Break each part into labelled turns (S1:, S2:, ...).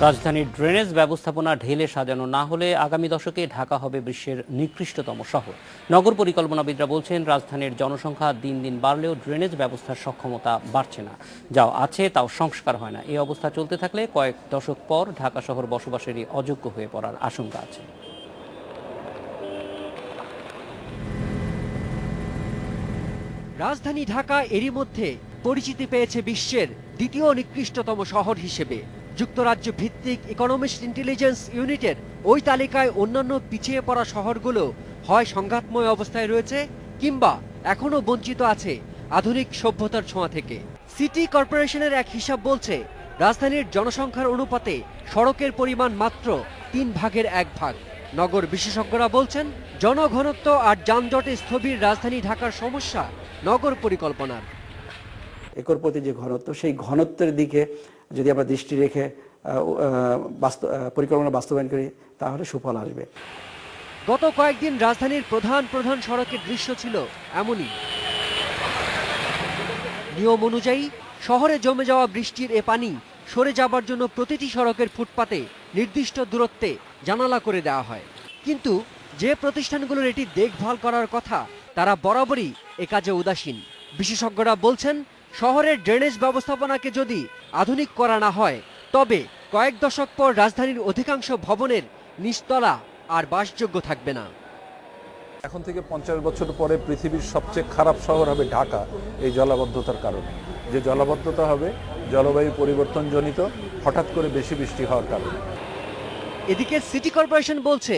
S1: রাজধানীর ড্রেনেজ ব্যবস্থাপনা ঢেলে সাজানো না হলে আগামী দশকে ঢাকা হবে বিশ্বের নিকৃষ্টতম শহর। নগর পরিকল্পনাবিদরা বলছেন, রাজধানীর জনসংখ্যা দিন দিন বাড়লেও ড্রেনেজ ব্যবস্থার সক্ষমতা বাড়ছে না। যাও আছে তাও সংস্কার হয় না। এই অবস্থা চলতে থাকলে কয়েক দশক পর ঢাকা শহর বসবাসেরই অযোগ্য হয়ে পড়ার আশঙ্কা আছে।
S2: রাজধানী ঢাকা এরই মধ্যে পরিচিতি পেয়েছে বিশ্বের দ্বিতীয় নিকৃষ্টতম শহর হিসেবে। যুক্তরাজ্য ভিত্তিক ইকোনমিস্ট ইন্টেলিজেন্স ইউনিটের ওই তালিকায় অন্যান্য পিছিয়ে পড়া শহরগুলো হয় সংঘাতময় অবস্থায় রয়েছে কিংবা এখনও বঞ্চিত আছে আধুনিক সভ্যতার ছোঁয়া থেকে। সিটি কর্পোরেশনের এক হিসাব বলছে, রাজধানীর জনসংখ্যার অনুপাতে সড়কের পরিমাণ মাত্র 1/3। নগর বিশেষজ্ঞরা বলছেন, জনঘনত্ব আর যানজটে স্থবির রাজধানী ঢাকার সমস্যা নগর পরিকল্পনার।
S3: একর প্রতি যে ঘনত্ব, সেই ঘনত্বের দিকে যদি আমরা দৃষ্টি রেখে পরিকল্পনা বাস্তবায়ন করি তাহলে সুফল আসবে।
S2: গত কয়েকদিন রাজধানীর প্রধান প্রধান সড়কের দৃশ্য ছিল এমনই। নিয়ম অনুযায়ী শহরে জমে যাওয়া বৃষ্টির এ পানি সরে যাবার জন্য প্রতিটি সড়কের ফুটপাতে নির্দিষ্ট দূরত্বে জানালা করে দেওয়া হয়। কিন্তু যে প্রতিষ্ঠানগুলোর এটি দেখভাল করার কথা তারা বরাবরই এ কাজে উদাসীন। বিশেষজ্ঞরা বলছেন, শহরের ড্রেনেজ ব্যবস্থাপনাকে যদি আধুনিক করা না হয় তবে কয়েক দশক পর রাজধানীর অধিকাংশ ভবনের নিচতলা আর বাসযোগ্য থাকবে না।
S4: এখন থেকে 50 বছর পরে পৃথিবীর সবচেয়ে খারাপ শহর হবে ঢাকা, এই জলাবদ্ধতার কারণে। যে জলাবদ্ধতা হবে জলবায়ু পরিবর্তনজনিত, হঠাৎ করে বেশি বৃষ্টি হওয়ার কারণে।
S2: এদিকে সিটি কর্পোরেশন বলছে,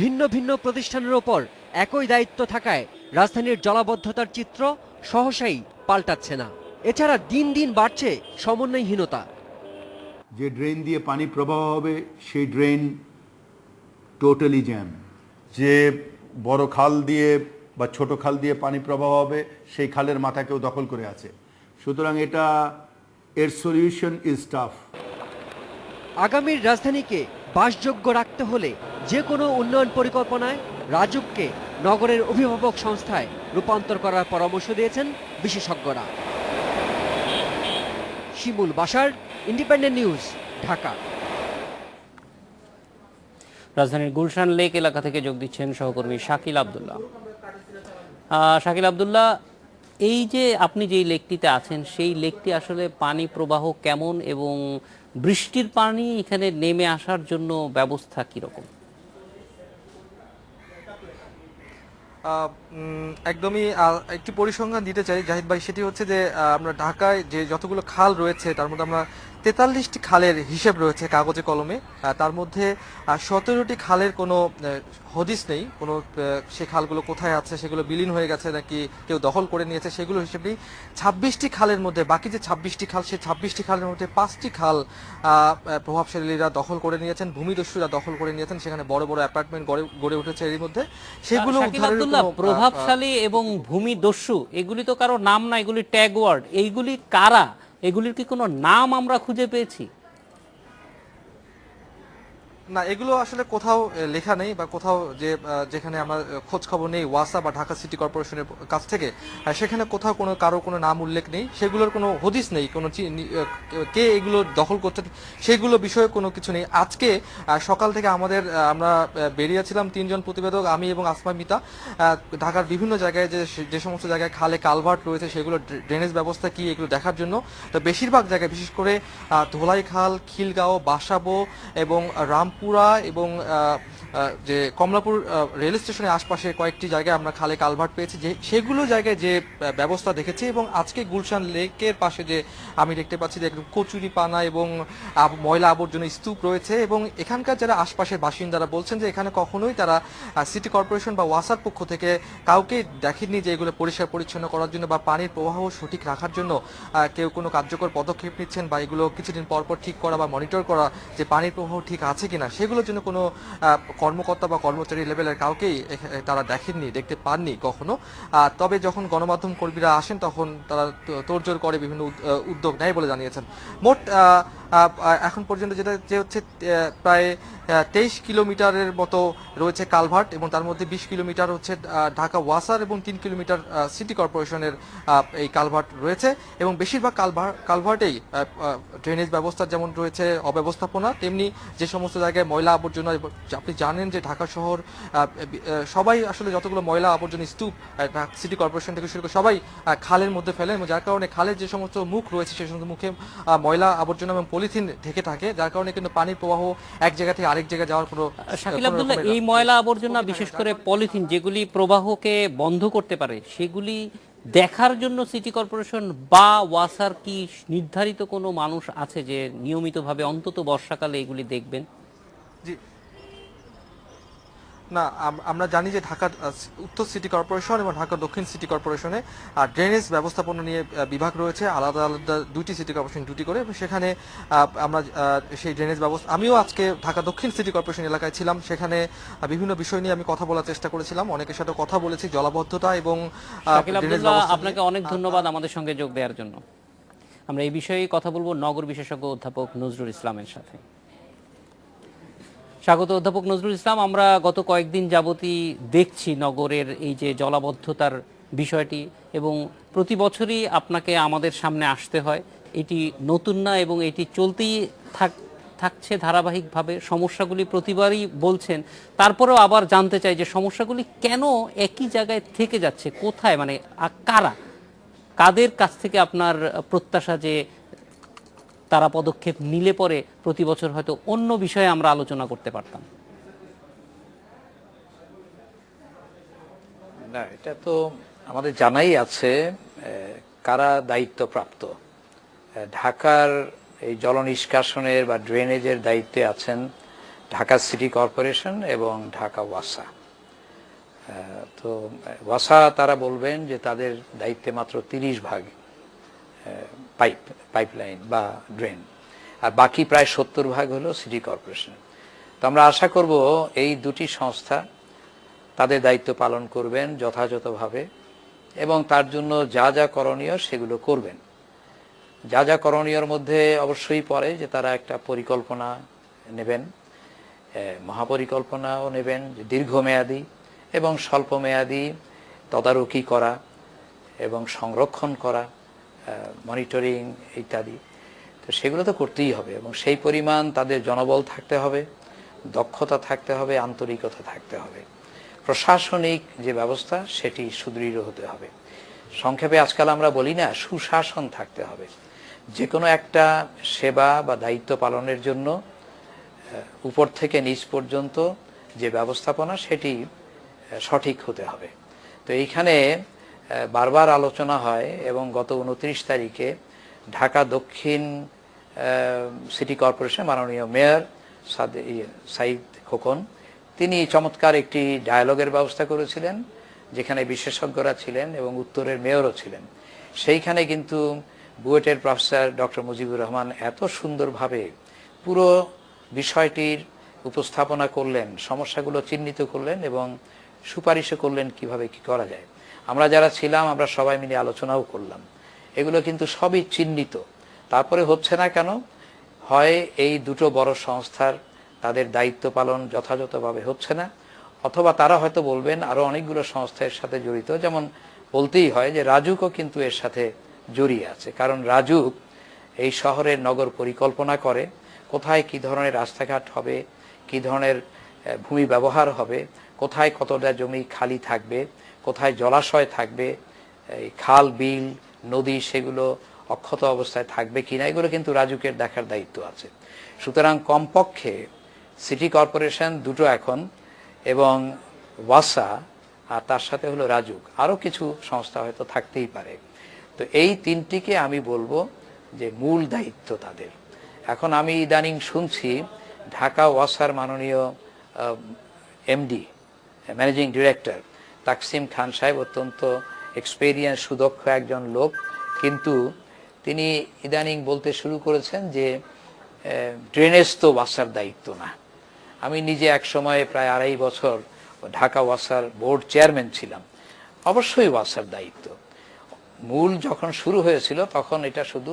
S2: ভিন্ন ভিন্ন প্রতিষ্ঠানের ওপর একই দায়িত্ব থাকায় রাজধানীর জলাবদ্ধতার চিত্র সহসাই পাল্টাচ্ছে না। এছাড়া দিন দিন বাড়ছে সমন্বয়হীনতা।
S5: যে ড্রেন দিয়ে পানি প্রবাহ হবে সেই ড্রেন টোটালি জ্যাম। যে বড় খাল দিয়ে বা ছোট খাল দিয়ে পানি প্রবাহ হবে সেই খালের মাথা কেউ দখল করে আছে। সুতরাং এর সলিউশন ইজ টাফ।
S2: আগামীর রাজধানীকে বাসযোগ্য রাখতে হলে যে কোনো উন্নয়ন পরিকল্পনায় রাজুককে নগরের অভিভাবক সংস্থায় রূপান্তর করার পরামর্শ দিয়েছেন বিশেষজ্ঞরা। শিমুল বাশার, ইন্ডিপেন্ডেন্ট নিউজ, ঢাকা।
S1: রাজধানীর গুলশান লেক এলাকা থেকে যোগ দিচ্ছেন সহকর্মী শাকিল আব্দুল্লাহ। শাকিল আব্দুল্লাহ, এই যে আপনি যেই লেকটিতে আছেন সেই লেকটি আসলে পানি প্রবাহ কেমন এবং বৃষ্টির পানি এখানে নেমে আসার জন্য ব্যবস্থা কিরকম?
S6: একদমই একটি পরিসংখ্যান দিতে চাই জাহিদ ভাই, সেটি হচ্ছে যে আমরা ঢাকায় যে যতগুলো খাল রয়েছে তার মধ্যে আমরা 43টি খালের হিসেব রয়েছে কাগজে কলমে। তার মধ্যে 17টি খালের কোনো হদিস নেই, কোনো সে খালগুলো কোথায় আছে, সেগুলো বিলীন হয়ে গেছে নাকি কেউ দখল করে নিয়েছে সেগুলো হিসেব নেই। 26টি খালের মধ্যে বাকি যে 26টি খাল, সেই 26টি খালের মধ্যে 5টি খাল প্রভাবশালীরা দখল করে নিয়েছেন, ভূমিদস্যুরা দখল করে নিয়েছেন। সেখানে বড় বড় অ্যাপার্টমেন্ট গড়ে উঠেছে এর মধ্যে। সেগুলো
S1: প্রভাবশালী এবং ভূমিদস্যু এগুলি তো কারো নাম না, এগুলি ট্যাগ ওয়ার্ড। এইগুলি কারা? এগুলির কি কোনো নাম আমরা খুঁজে পেয়েছি?
S6: না, এগুলো আসলে কোথাও লেখা নেই বা কোথাও যেখানে আমরা খোঁজ খবর নেই ওয়াসা বা ঢাকা সিটি কর্পোরেশনের কাছ থেকে, সেখানে কোথাও কারো কোনো নাম উল্লেখ নেই, সেগুলোর কোনো হদিস নেই, কোনো কে এগুলো দখল করছে সেগুলো বিষয়ে কোনো কিছু নেই। আজকে সকাল থেকে আমরা বেরিয়েছিলাম 3 জন প্রতিবেদক, আমি এবং আসমা মিতা, ঢাকার বিভিন্ন জায়গায় যে সমস্ত জায়গায় খালে কালভার্ট রয়েছে সেগুলো ড্রেনেজ ব্যবস্থা কি এগুলো দেখার জন্য। তো বেশিরভাগ জায়গায়, বিশেষ করে ধোলাই খাল, খিলগাঁও, বাসাবো এবং রামপুরা এবং যে কমলাপুর রেল স্টেশনের আশপাশে কয়েকটি জায়গায় আমরা খালে কালভার্ট পেয়েছি, যে সেগুলো জায়গায় যে ব্যবস্থা দেখেছি। এবং আজকে গুলশান লেকের পাশে যে আমি দেখতে পাচ্ছি যে একদম কচুরি পানা এবং ময়লা আবর্জনা স্তূপ রয়েছে, এবং এখানকার যারা আশপাশের বাসিন্দারা বলছেন যে এখানে কখনোই তারা সিটি কর্পোরেশন বা ওয়াসার পক্ষ থেকে কাউকে দেখেননি যে এগুলো পরিষ্কার পরিচ্ছন্ন করার জন্য বা পানির প্রবাহ সঠিক রাখার জন্য কেউ কোনো কার্যকর পদক্ষেপ নিচ্ছেন বা এগুলো কিছুদিন পর পর ঠিক করা বা মনিটর করা যে পানির প্রবাহ ঠিক আছে কিনা সেগুলোর জন্য কোনো কর্মকর্তা বা কর্মচারী লেভেলের কাউকেই তারা দেখতে পাননি কখনো। তবে যখন গণমাধ্যম কর্মীরা আসেন তখন তারা তোড়জোড় করে বিভিন্ন উদ্যোগ নেয় বলে জানিয়েছেন। মোট এখন পর্যন্ত যেটা যে হচ্ছে প্রায় 23 কিলোমিটারের মতো রয়েছে কালভার্ট, এবং তার মধ্যে 20 কিলোমিটার হচ্ছে ঢাকা ওয়াসার এবং 3 কিলোমিটার সিটি কর্পোরেশনের এই কালভার্ট রয়েছে। এবং বেশিরভাগ কালভার্টেই ড্রেনেজ ব্যবস্থার যেমন রয়েছে অব্যবস্থাপনা, তেমনি যে সমস্ত জায়গায় ময়লা আবর্জনা, আপনি জানেন যে ঢাকা শহর সবাই আসলে যতগুলো ময়লা আবর্জনা স্তূপ সিটি কর্পোরেশন থেকে শুরু করে সবাই খালের মধ্যে ফেলেন, এবং যার কারণে খালের যে সমস্ত মুখ রয়েছে সেই সমস্ত মুখে ময়লা আবর্জনা এবং পলিথিন ঢেকে থাকে, যার কারণে কিন্তু পানির প্রবাহ এক জায়গা থেকে আরেক জায়গায় যাওয়ার কোনো
S1: শাকিল আব্দুল্লাহ, এই ময়লা আবর্জনা বিশেষ করে পলিথিন যেগুলি প্রবাহকে বন্ধ করতে পারে সেগুলি দেখার জন্য সিটি কর্পোরেশন বা ওয়াসার কি নির্ধারিত কোনো মানুষ আছে যে নিয়মিতভাবে অন্তত বর্ষাকালে এগুলি দেখবেন?
S6: জি না, আমরা জানি যে ঢাকা উত্তর সিটি কর্পোরেশন এবং ঢাকা দক্ষিণ সিটি কর্পোরেশনে ড্রেনেজ ব্যবস্থাপনা নিয়ে বিভাগ রয়েছে, আলাদা আলাদা দুটি সিটি কর্পোরেশন দুটি করে, এবং সেখানে আমরা সেই ড্রেনেজ ব্যবস্থা, আমিও আজকে ঢাকা দক্ষিণ সিটি কর্পোরেশন এলাকায় ছিলাম, সেখানে বিভিন্ন বিষয় নিয়ে আমি কথা বলার চেষ্টা করেছিলাম, অনেকের সাথে কথা বলেছি জলাবদ্ধতা এবং
S1: শাকিল আব্দুল্লাহ, আপনাকে অনেক ধন্যবাদ আমাদের সঙ্গে যোগ দেওয়ার জন্য। আমরা এই বিষয়ে কথা বলবো নগর বিশেষজ্ঞ অধ্যাপক নজরুল ইসলামের সাথে। স্বাগত অধ্যাপক নজরুল ইসলাম। আমরা গত কয়েকদিন যাবতই দেখছি নগরের এই যে জলাবদ্ধতার বিষয়টি, এবং প্রতি বছরই আপনাকে আমাদের সামনে আসতে হয়, এটি নতুন না এবং এটি চলতেই থাকছে ধারাবাহিকভাবে। সমস্যাগুলি প্রতিবারই বলছেন, তারপরেও আবার জানতে চাই যে সমস্যাগুলি কেন একই জায়গায় থেকে যাচ্ছে, কোথায়, মানে কাদের কাছ থেকে আপনার প্রত্যাশা যে তারা পদক্ষেপ নিলে পরে প্রতি বছর হয়তো অন্য বিষয়ে আমরা আলোচনা করতে পারতাম?
S7: না, এটা তো আমাদের জানাই আছে কারা দায়িত্বপ্রাপ্ত। ঢাকার এই জল নিষ্কাশনের বা ড্রেনেজের দায়িত্বে আছেন ঢাকা সিটি কর্পোরেশন এবং ঢাকা ওয়াসা। তো ওয়াসা তারা বলবেন যে তাদের দায়িত্বে মাত্র 30 ভাগ পাইপলাইন বা ড্রেন, আর বাকি প্রায় 70 ভাগ হলো সিটি কর্পোরেশন। তো আমরা আশা করব এই দুটি সংস্থা তাদের দায়িত্ব পালন করবেন যথাযথভাবে, এবং তার জন্য যা যা করণীয় সেগুলো করবেন। যা যা করণীয়র মধ্যে অবশ্যই পড়ে যে তারা একটা পরিকল্পনা নেবেন, মহাপরিকল্পনাও নেবেন, যে দীর্ঘমেয়াদী এবং স্বল্পমেয়াদী তদারকি করা এবং সংরক্ষণ করা, মনিটরিং ইত্যাদি। তো সেগুলো তো করতেই হবে, এবং সেই পরিমাণ তাদের জনবল থাকতে হবে, দক্ষতা থাকতে হবে, আন্তরিকতা থাকতে হবে। প্রশাসনিক যে ব্যবস্থা সেটি সুদৃঢ় হতে হবে। সংক্ষেপে আজকাল আমরা বলি না, সুশাসন থাকতে হবে। যে কোনো একটা সেবা বা দায়িত্ব পালনের জন্য উপর থেকে নিচ পর্যন্ত যে ব্যবস্থাপনা সেটি সঠিক হতে হবে। তো এইখানে বারবার আলোচনা হয়, এবং গত 29 তারিখে ঢাকা দক্ষিণ সিটি কর্পোরেশন মাননীয় মেয়র সাইদ খোকন তিনি চমৎকার একটি ডায়ালগের ব্যবস্থা করেছিলেন, যেখানে বিশেষজ্ঞরা ছিলেন এবং উত্তরের মেয়রও ছিলেন। সেইখানে কিন্তু বুয়েটের প্রফেসর ডক্টর মুজিবুর রহমান এত সুন্দরভাবে পুরো বিষয়টির উপস্থাপনা করলেন, সমস্যাগুলো চিহ্নিত করলেন এবং সুপারিশও করলেন কিভাবে কি করা যায়। আমরা যারা ছিলাম আমরা সবাই মিলে আলোচনাও করলাম। এগুলো কিন্তু সবই চিহ্নিত। তারপরে হচ্ছে না কেন? হয় এই দুটো বড় সংস্থার তাদের দায়িত্ব পালন যথাযথভাবে হচ্ছে না, অথবা তারা হয়তো বলবেন আরো অনেকগুলো সংস্থা এর সাথে জড়িত। যেমন বলতেই হয় যে রাজুকও কিন্তু এর সাথে জড়িয়ে আছে, কারণ রাজুক এই শহরের নগর পরিকল্পনা করে, কোথায় কি ধরনের রাস্তাঘাট হবে, কি ধরনের ভূমি ব্যবহার হবে, কোথায় কতটা জমি খালি থাকবে, কোথায় জলাশয় থাকবে, এই খাল বিল নদী সেগুলো অক্ষত অবস্থায় থাকবে কিনা, এগুলো কিন্তু রাজুকের দেখার দায়িত্ব আছে। সুতরাং কমপক্ষে সিটি কর্পোরেশন দুটো এখন, এবং ওয়াসা, আর তার সাথে হলো রাজুক, আরও কিছু সংস্থা হয়তো থাকতেই পারে। তো এই তিনটিকে আমি বলবো যে মূল দায়িত্ব তাদের। এখন আমি ইদানিং শুনছি ঢাকা ওয়াসার মাননীয় এমডি ম্যানেজিং ডিরেক্টর তাকসিম খান সাহেব অত্যন্ত এক্সপেরিয়েন্স সুদক্ষ একজন লোক, কিন্তু তিনি ইদানিং বলতে শুরু করেছেন যে ড্রেনেজ তো ওয়াসার দায়িত্ব না। আমি নিজে এক সময়ে প্রায় 2.5 বছর ঢাকা ওয়াসার বোর্ড চেয়ারম্যান ছিলাম। অবশ্যই ওয়াসার দায়িত্ব। মূল যখন শুরু হয়েছিল তখন এটা শুধু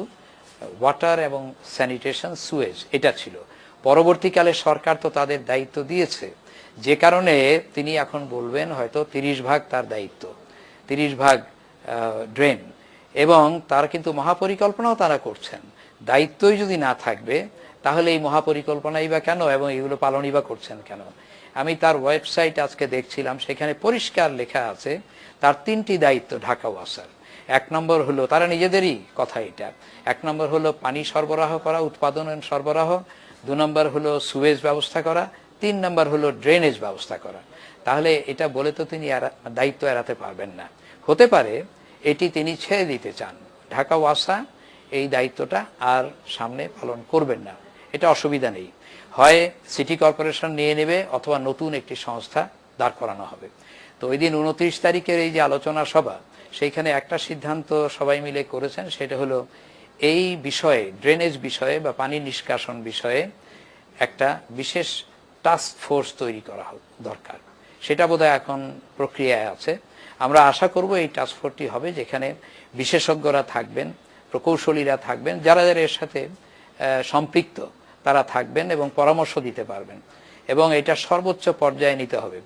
S7: ওয়াটার এবং স্যানিটেশন সুয়েজ, এটা ছিল। পরবর্তীকালে সরকার তো তাদের দায়িত্ব দিয়েছে, যে কারণে তিনি এখন বলবেন হয়তো 30 ভাগ তার দায়িত্ব, 30 ভাগ ড্রেন, এবং তার কিন্তু মহাপরিকল্পনাও তারা করছেন। দায়িত্বই যদি না থাকবে তাহলে এই মহাপরিকল্পনাই বা কেন, এবং এগুলো পালনই বা করছেন কেন? আমি তার ওয়েবসাইট আজকে দেখছিলাম, সেখানে পরিষ্কার লেখা আছে তার 3টি দায়িত্ব ঢাকা ওয়াসার। 1 নম্বর হলো, তারা নিজেদেরই কথা এটা, 1 নম্বর হলো পানি সরবরাহ করা, উৎপাদন এবং সরবরাহ, 2 নম্বর হলো সুয়েজ ব্যবস্থা করা, 3 নম্বর হলো ড্রেনেজ ব্যবস্থা করা। তাহলে এটা বলে তো তিনি দায়িত্ব এড়াতে পারবেন না। হতে পারে এটি তিনি ছেড়ে দিতে চান, ঢাকা ওয়াসা এই দায়িত্বটা আর সামনে পালন করবেন না, এটা অসুবিধা নেই। হয় সিটি কর্পোরেশন নিয়ে নেবে অথবা নতুন একটি সংস্থা দাঁড় করানো হবে। তো ওই দিন 29 তারিখের এই যে আলোচনা সভা, সেইখানে একটা সিদ্ধান্ত সবাই মিলে করেছেন, সেটা হলো এই বিষয়ে, ড্রেনেজ বিষয়ে বা পানি নিষ্কাশন বিষয়ে একটা বিশেষ টাস্ক ফোর্স তৈরি করা দরকার। সেটা বোধহয় এখন প্রক্রিয়ায় আছে। আমরা আশা করব এই টাস্ক ফোর্সটি হবে, যেখানে বিশেষজ্ঞরা থাকবেন, প্রকৌশলীরা থাকবেন, যারা যারা এর সাথে সম্পৃক্ত তারা থাকবেন এবং পরামর্শ দিতে পারবেন, এবং এটা সর্বোচ্চ পর্যায়ে নিতে হবে।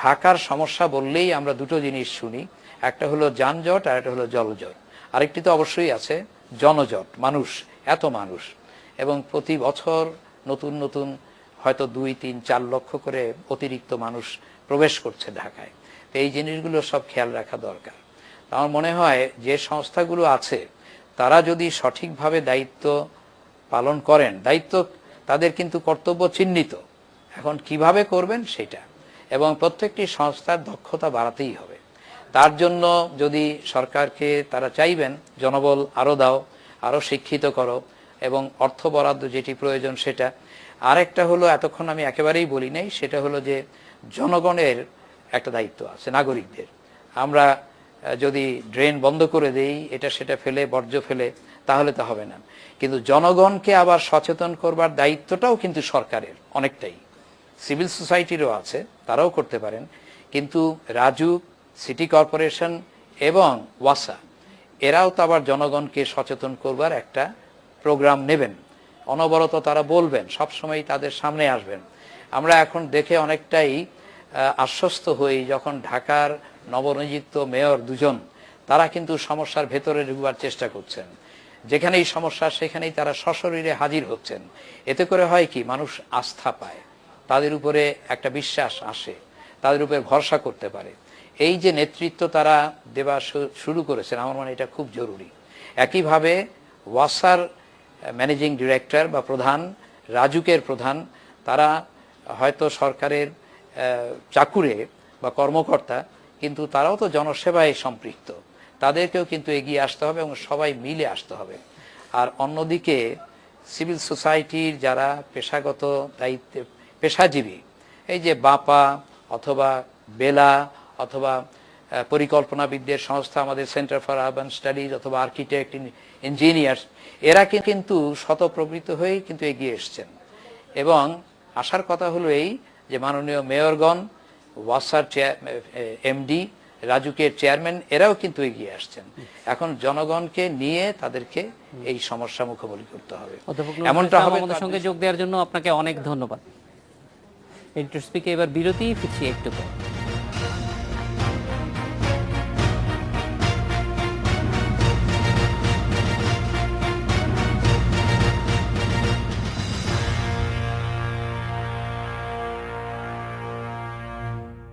S7: ঢাকার সমস্যা বললেই আমরা দুটো জিনিস শুনি, একটা হলো যানজট আর একটা হলো জলজট, আরেকটি তো অবশ্যই আছে জনজট, মানুষ, এত মানুষ, এবং প্রতি বছর নতুন নতুন হয়তো 2, 3, 4 লক্ষ করে অতিরিক্ত মানুষ প্রবেশ করছে ঢাকায়। তো এই জিনিসগুলো সব খেয়াল রাখা দরকার। আমার মনে হয় যে সংস্থাগুলো আছে তারা যদি সঠিকভাবে দায়িত্ব পালন করেন, দায়িত্ব তাদের কিন্তু কর্তব্য চিহ্নিত, এখন কিভাবে করবেন সেটা, এবং প্রত্যেকটি সংস্থার দক্ষতা বাড়াতেই হবে। তার জন্য যদি সরকারকে তারা চাইবেন জনবল আরও দাও, আরও শিক্ষিত করো, এবং অর্থ বরাদ্দ যেটি প্রয়োজন সেটা। আরেকটা হলো, এতক্ষণ আমি একেবারেই বলি নাই, সেটা হলো যে জনগণের একটা দায়িত্ব আছে, নাগরিকদের। আমরা যদি ড্রেন বন্ধ করে দেই, এটা সেটা ফেলে, বর্জ্য ফেলে, তাহলে তো হবে না। কিন্তু জনগণকে আবার সচেতন করবার দায়িত্বটাও কিন্তু সরকারের অনেকটাই, সিভিল সোসাইটিরও আছে, তারাও করতে পারেন। কিন্তু রাজুক, সিটি কর্পোরেশন এবং ওয়াসা, এরাও তো আবার জনগণকে সচেতন করবার একটা প্রোগ্রাম নেবেন, অনবরত তারা বলবেন, সবসময় তাদের সামনে আসবেন। আমরা এখন দেখে অনেকটাই আশ্বস্ত হই যখন ঢাকার নবনিযুক্ত মেয়র 2জন তারা কিন্তু সমস্যার ভেতরে ঢুকবার চেষ্টা করছেন, যেখানেই সমস্যা সেখানেই তারা সশরীরে হাজির হচ্ছেন। এতে করে হয় কি, মানুষ আস্থা পায়, তাদের উপরে একটা বিশ্বাস আসে, তাদের উপরে ভরসা করতে পারে। এই যে নেতৃত্ব তারা দেওয়া শুরু করেছেন, আমার মনে হয় এটা খুব জরুরি। একইভাবে ওয়াসার ম্যানেজিং ডিরেক্টর বা প্রধান, রাজুকের প্রধান, তারা হয়তো সরকারের চাকুরে বা কর্মকর্তা, কিন্তু তারাও তো জনসেবায় সম্পৃক্ত, তাদেরকেও কিন্তু এগিয়ে আসতে হবে এবং সবাই মিলে আসতে হবে। আর অন্যদিকে সিভিল সোসাইটির যারা পেশাগত দায়িত্বে পেশাজীবী, এই যে বাপা অথবা বেলা অথবা পরিকল্পনাবিদদের সংস্থা, আমাদের সেন্টার ফর আরবান স্টাডিজ অথবা আর্কিটেক্ট, ইঞ্জিনিয়ার্স, এরা কিন্তু স্বতঃপ্রবৃত্ত হয়েই কিন্তু এগিয়ে এসছেন। এবং আসার কথা হলো এই যে মাননীয় মেয়রগণ, ওয়াসার এমডি, রাজুকের চেয়ারম্যান, এরাও কিন্তু এগিয়ে আসছেন। এখন জনগণকে নিয়ে তাদেরকে এই সমস্যা মুখোমুখি করতে হবে।
S1: এমনটা হবে। আমাদের সঙ্গে যোগ দেওয়ার জন্য আপনাকে অনেক ধন্যবাদ। এডিটর স্পিকে এবার বিরতি, ফিরছি একটু পর।